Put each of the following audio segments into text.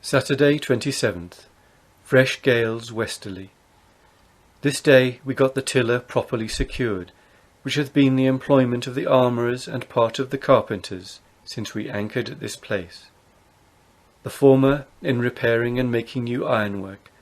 Saturday 27th. Fresh gales westerly. This day we got the tiller properly secured, which hath been the employment of the armourers and part of the carpenters since we anchored at this place. The former in repairing and making new ironwork,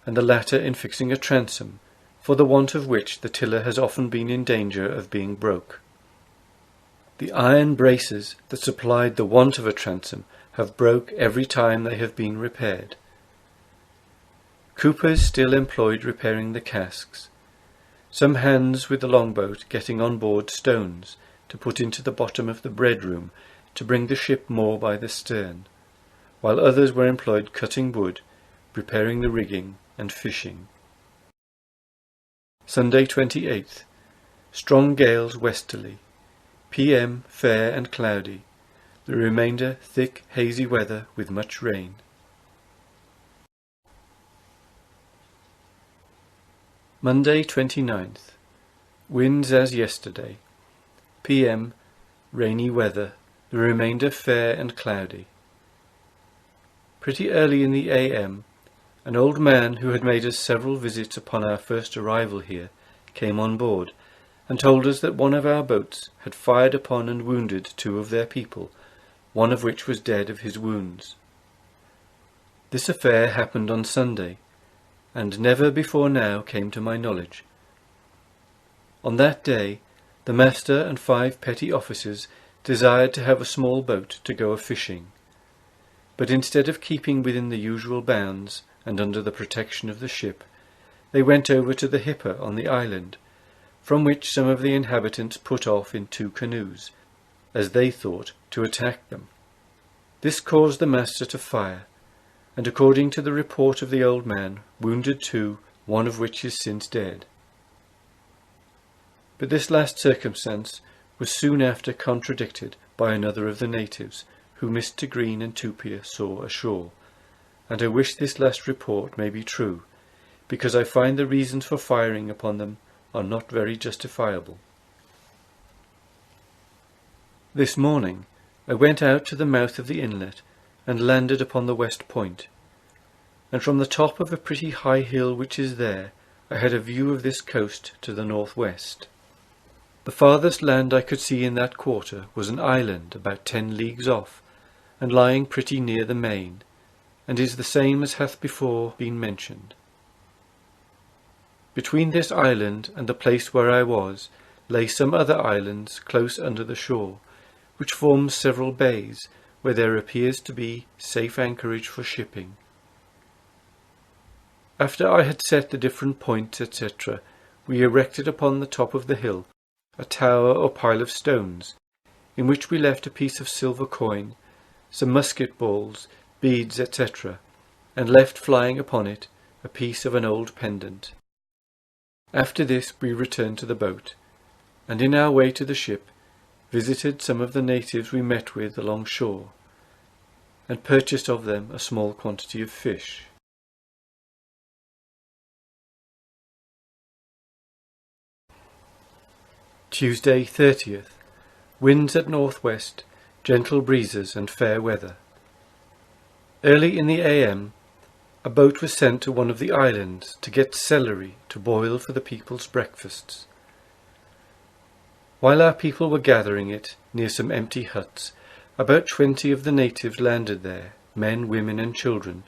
and the latter in fixing a transom, for the want of which the tiller has often been in danger of being broke. The iron braces that supplied the want of a transom have broke every time they have been repaired. Coopers still employed repairing the casks. Some hands with the longboat getting on board stones to put into the bottom of the bread room to bring the ship more by the stern, while others were employed cutting wood, repairing the rigging, and fishing. Sunday 28th. Strong gales westerly. PM fair and cloudy. The remainder thick hazy weather with much rain. Monday 29th. Winds as yesterday. PM rainy weather. The remainder fair and cloudy. Pretty early in the AM, an old man who had made us several visits upon our first arrival here came on board and told us that one of our boats had fired upon and wounded 2 of their people, one of which was dead of his wounds. This affair happened on Sunday, and never before now came to my knowledge. On that day the master and 5 petty officers desired to have a small boat to go a-fishing, but instead of keeping within the usual bounds and under the protection of the ship, they went over to the Hipper on the island, from which some of the inhabitants put off in 2 canoes, as they thought, to attack them. This caused the master to fire, and according to the report of the old man, wounded 2, one of which is since dead. But this last circumstance was soon after contradicted by another of the natives, who Mr. Green and Tupia saw ashore, and I wish this last report may be true, because I find the reasons for firing upon them are not very justifiable. This morning I went out to the mouth of the inlet and landed upon the west point, and from the top of a pretty high hill which is there I had a view of this coast to the northwest. The farthest land I could see in that quarter was an island about 10 leagues off, and lying pretty near the main, and is the same as hath before been mentioned. Between this island and the place where I was lay some other islands close under the shore, which forms several bays, where there appears to be safe anchorage for shipping. After I had set the different points, etc., we erected upon the top of the hill a tower or pile of stones, in which we left a piece of silver coin, some musket balls, beads, etc., and left flying upon it a piece of an old pendant. After this we returned to the boat, and in our way to the ship visited some of the natives we met with along shore, and purchased of them a small quantity of fish. Tuesday 30th. Winds at northwest, gentle breezes and fair weather. Early in the AM, a boat was sent to one of the islands to get celery to boil for the people's breakfasts. While our people were gathering it near some empty huts, about 20 of the natives landed there, men, women and children.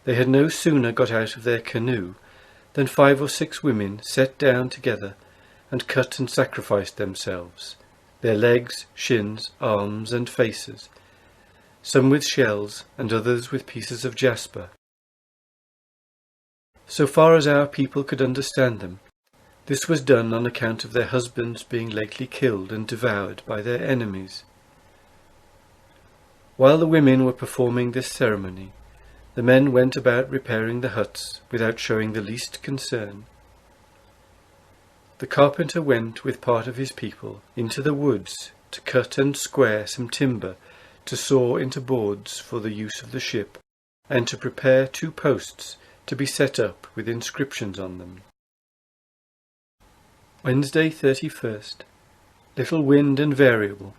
They had no sooner got out of their canoe than 5 or 6 women sat down together and cut and sacrificed themselves, their legs, shins, arms and faces, some with shells and others with pieces of jasper. So far as our people could understand them, this was done on account of their husbands being lately killed and devoured by their enemies. While the women were performing this ceremony, the men went about repairing the huts without showing the least concern. The carpenter went with part of his people into the woods to cut and square some timber to saw into boards for the use of the ship, and to prepare 2 posts to be set up with inscriptions on them. Wednesday 31st. Little wind and variable.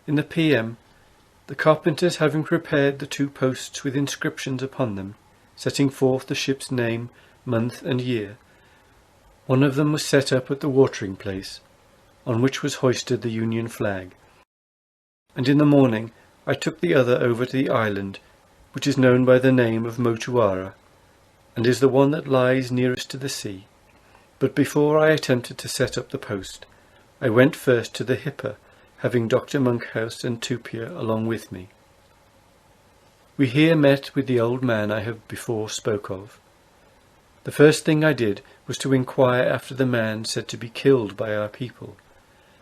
In the PM The carpenters having prepared the 2 posts with inscriptions upon them, setting forth the ship's name, month, and year, one of them was set up at the watering place, on which was hoisted the Union flag, and in the morning I took the other over to the island, which is known by the name of Motuara, and is the one that lies nearest to the sea. But before I attempted to set up the post, I went first to the Hipper, having Dr. Monkhouse and Tupia along with me. We here met with the old man I have before spoke of. The first thing I did was to inquire after the man said to be killed by our people,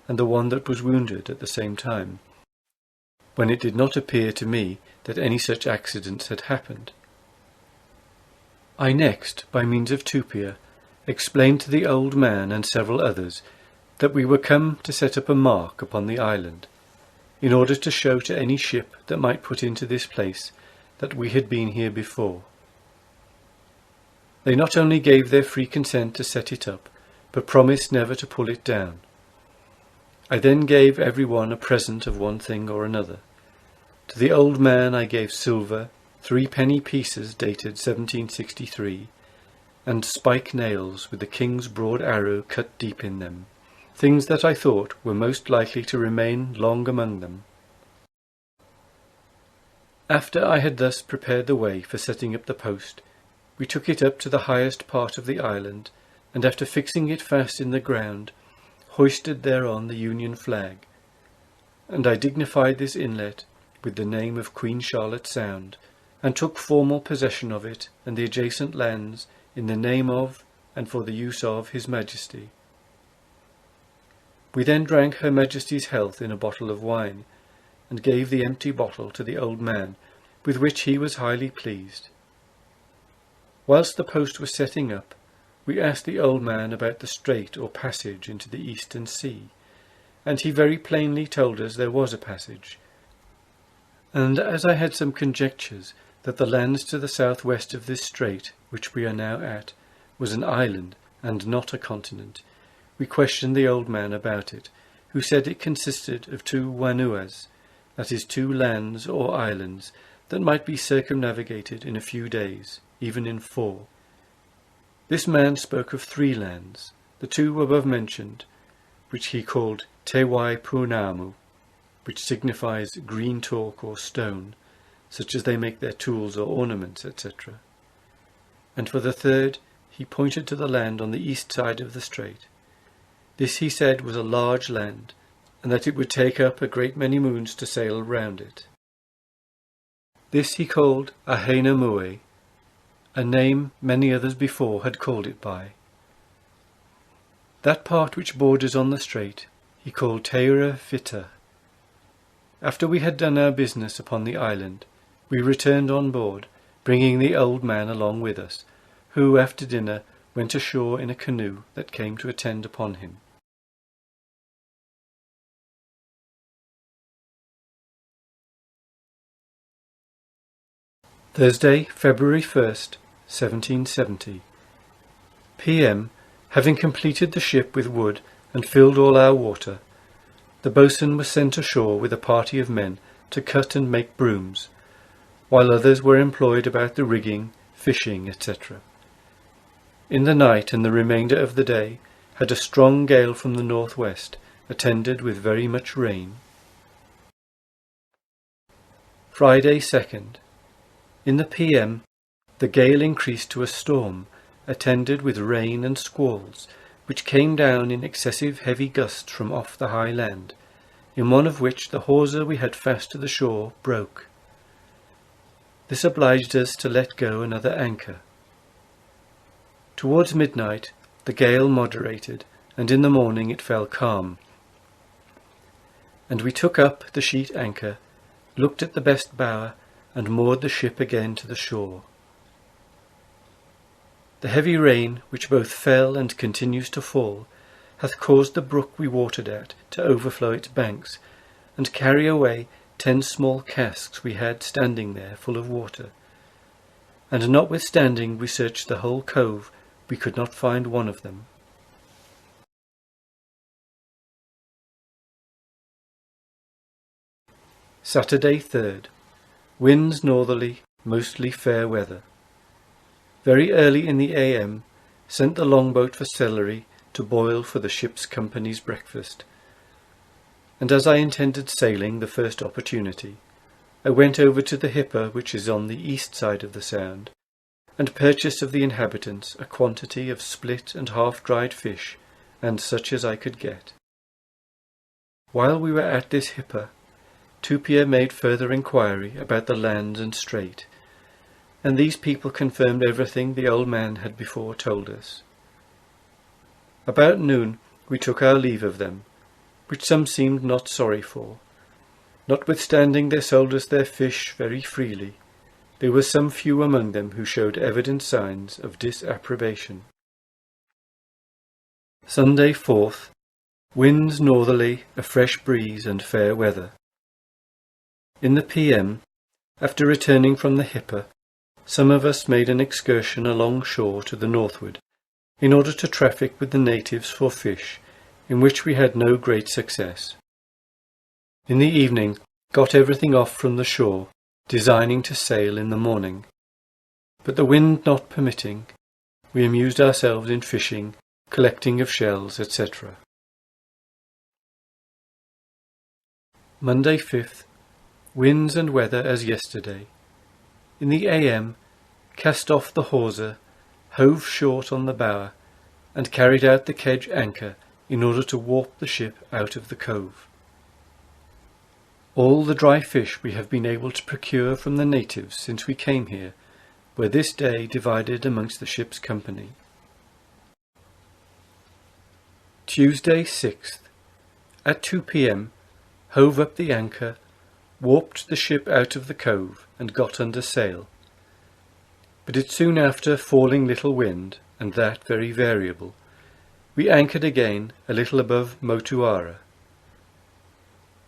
and the one that was wounded at the same time, when it did not appear to me that any such accidents had happened. I next, by means of Tupia, explained to the old man and several others that we were come to set up a mark upon the island, in order to show to any ship that might put into this place that we had been here before. They not only gave their free consent to set it up, but promised never to pull it down. I then gave every one a present of one thing or another. To the old man I gave silver, 3 penny pieces dated 1763, and spike nails with the king's broad arrow cut deep in them, things that I thought were most likely to remain long among them. After I had thus prepared the way for setting up the post, we took it up to the highest part of the island, and after fixing it fast in the ground, hoisted thereon the Union flag, and I dignified this inlet with the name of Queen Charlotte Sound, and took formal possession of it and the adjacent lands in the name of and for the use of His Majesty. We then drank Her Majesty's health in a bottle of wine, and gave the empty bottle to the old man, with which he was highly pleased. Whilst the post was setting up, we asked the old man about the strait or passage into the Eastern Sea, and he very plainly told us there was a passage, and as I had some conjectures that the lands to the south-west of this strait, which we are now at, was an island and not a continent, we questioned the old man about it, who said it consisted of 2 wanuas, that is 2 lands or islands, that might be circumnavigated in a few days, even in 4. This man spoke of 3 lands, the 2 above mentioned, which he called Tewai Punamu, which signifies green talk or stone, such as they make their tools or ornaments, etc. And for the 3rd, he pointed to the land on the east side of the strait. This, he said, was a large land, and that it would take up a great many moons to sail round it. This he called Ahena Mue, a name many others before had called it by. That part which borders on the strait he called Teira Fita. After we had done our business upon the island, we returned on board, bringing the old man along with us, who after dinner went ashore in a canoe that came to attend upon him. Thursday, February 1st, 1770. PM, having completed the ship with wood and filled all our water, the boatswain was sent ashore with a party of men to cut and make brooms, while others were employed about the rigging, fishing, etc. In the night and the remainder of the day had a strong gale from the northwest, attended with very much rain. Friday, 2nd. In the PM, the gale increased to a storm, attended with rain and squalls, which came down in excessive heavy gusts from off the high land, in one of which the hawser we had fast to the shore broke. This obliged us to let go another anchor. Towards midnight the gale moderated, and in the morning it fell calm, and we took up the sheet anchor, looked at the best bower, and moored the ship again to the shore. The heavy rain, which both fell and continues to fall, hath caused the brook we watered at to overflow its banks, and carry away 10 small casks we had standing there full of water, and notwithstanding we searched the whole cove, we could not find one of them. Saturday 3rd. Winds northerly, mostly fair weather. Very early in the AM, sent the longboat for celery to boil for the ship's company's breakfast. And as I intended sailing the first opportunity, I went over to the hipper which is on the east side of the sound, and purchased of the inhabitants a quantity of split and half-dried fish, and such as I could get. While we were at this hipper, Tupia made further inquiry about the land and strait, and these people confirmed everything the old man had before told us. About noon we took our leave of them, which some seemed not sorry for. Notwithstanding they sold us their fish very freely, there were some few among them who showed evident signs of disapprobation. Sunday 4th. Winds northerly, a fresh breeze and fair weather. In the PM, after returning from the hipper, some of us made an excursion along shore to the northward, in order to traffic with the natives for fish, in which we had no great success. In the evening, got everything off from the shore, designing to sail in the morning. But the wind not permitting, we amused ourselves in fishing, collecting of shells, etc. Monday 5th. Winds and weather as yesterday. In the AM, cast off the hawser, hove short on the bower, and carried out the kedge anchor in order to warp the ship out of the cove. All the dry fish we have been able to procure from the natives since we came here were this day divided amongst the ship's company. Tuesday 6th. At 2 p.m, hove up the anchor, warped the ship out of the cove, and got under sail. But it soon after falling little wind, and that very variable, we anchored again a little above Motuara.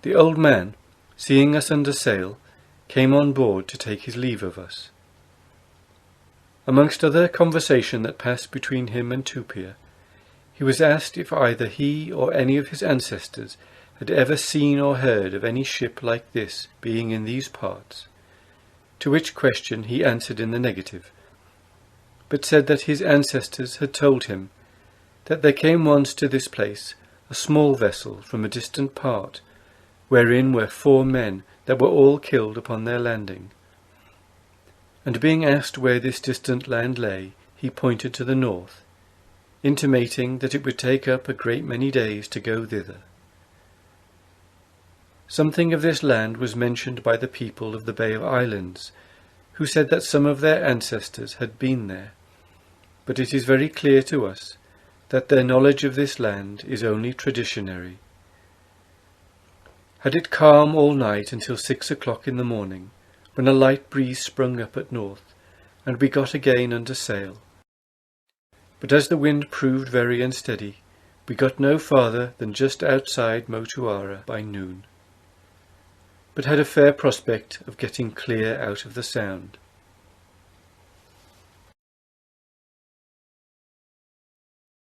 The old man, seeing us under sail, came on board to take his leave of us. Amongst other conversation that passed between him and Tupia, he was asked if either he or any of his ancestors had ever seen or heard of any ship like this being in these parts, to which question he answered in the negative, but said that his ancestors had told him that there came once to this place a small vessel from a distant part, wherein were 4 men that were all killed upon their landing. And being asked where this distant land lay, he pointed to the north, intimating that it would take up a great many days to go thither. Something of this land was mentioned by the people of the Bay of Islands, who said that some of their ancestors had been there, but it is very clear to us that their knowledge of this land is only traditionary. Had it calm all night until 6 o'clock in the morning, when a light breeze sprung up at north, and we got again under sail. But as the wind proved very unsteady, we got no farther than just outside Motuara by noon, but had a fair prospect of getting clear out of the sound.